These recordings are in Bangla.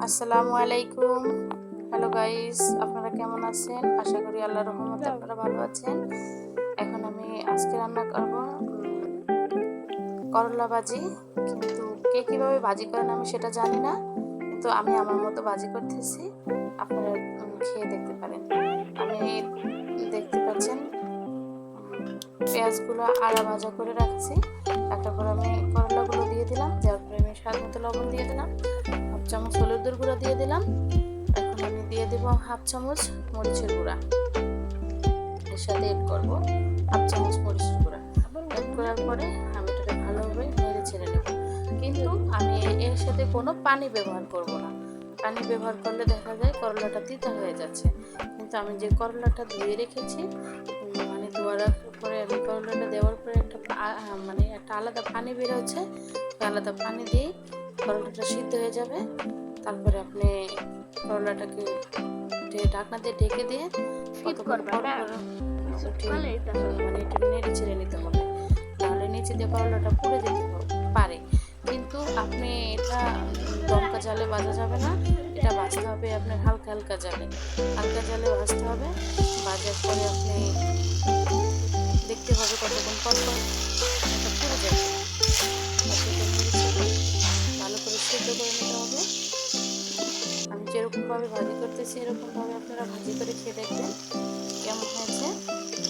আসসালামু আলাইকুম। হ্যালো গাইস, আপনারা কেমন আছেন? আশা করি আল্লাহর রহমতে আপনারা ভালো আছেন। এখন আমি আজকে রান্না করব করলা ভাজি। কিন্তু কে কিভাবে ভাজি করেন আমি সেটা জানি না, কিন্তু আমি আমার মতো ভাজি করতেছি। আপনারা খেয়ে দেখতে পারেন। আমি দেখতে পাচ্ছেন পেঁয়াজগুলো আড়া ভাজা করে রাখছি। একটা করে আমি করলাগুলো দিয়ে দিলাম, দেওয়ার পরে আমি স্বাদ মতো লবণ দিয়ে দিলাম, হাফ চামচ হলুদের গুঁড়া দিয়ে দিলাম। এখন আমি দিয়ে দেব হাফ চামচ মরিচের গুঁড়া, এর সাথে এড করবো হাফ চামচ মরিচের গুঁড়া। এড করার পরে আমি এটাকে ভালোভাবে নেড়ে ছেড়ে নেব। কিন্তু আমি এর সাথে কোনো পানি ব্যবহার করব না। পানি ব্যবহার করলে দেখা যায় করলাটা তিতা হয়ে যাচ্ছে। কিন্তু আমি যে করলাটা ধুয়ে রেখেছি, মানে ধোয়ার পরে আমি করলাটা দেওয়ার পরে একটা আলাদা পানি বের হচ্ছে, আলাদা পানি দিয়ে করলাটা সিদ্ধ হয়ে যাবে। তারপরে আপনি করলাটাকে ঢাকনা দিয়ে ঢেকে দিয়ে কতক্ষণ পর মানে একটু নেড়ে ছেড়ে নিতে হবে, তাহলে নিচে দিয়ে করলাটা পুড়ে যেতে পারে। কিন্তু আপনি এটা দমকা জালে ভাজা যাবে না, এটা ভাজতে হবে আপনার হালকা হালকা জালে। হালকা জালে ভাজতে হবে। ভাজার পরে আপনি দেখতে হবে কতক্ষণ পর পর এটা পুড়ে যাবে। ভালো করে সিদ্ধ করে নিতে হবে। আমি যেরকমভাবে ভাজি করতেছি এরকমভাবে আপনারা ভাজি করে খেয়ে দেখবেন কেমন হয়েছে।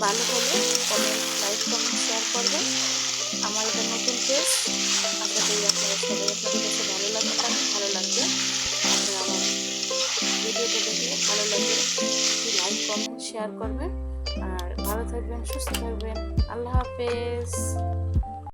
ভালো হলে কমেন্ট, লাইক, কমেন্ট, শেয়ার করবেন। আমার এটা নতুন পেজ, আশা করি আপনারা সবাই আপনাদের কাছে ভালো লাগবে। আপনারা আমার ভিডিওটা দেখলে ভালো লাগবে, লাইক, কমেন্ট, শেয়ার করবেন। আর ভালো থাকবেন, সুস্থ থাকবেন। আল্লাহ হাফেজ।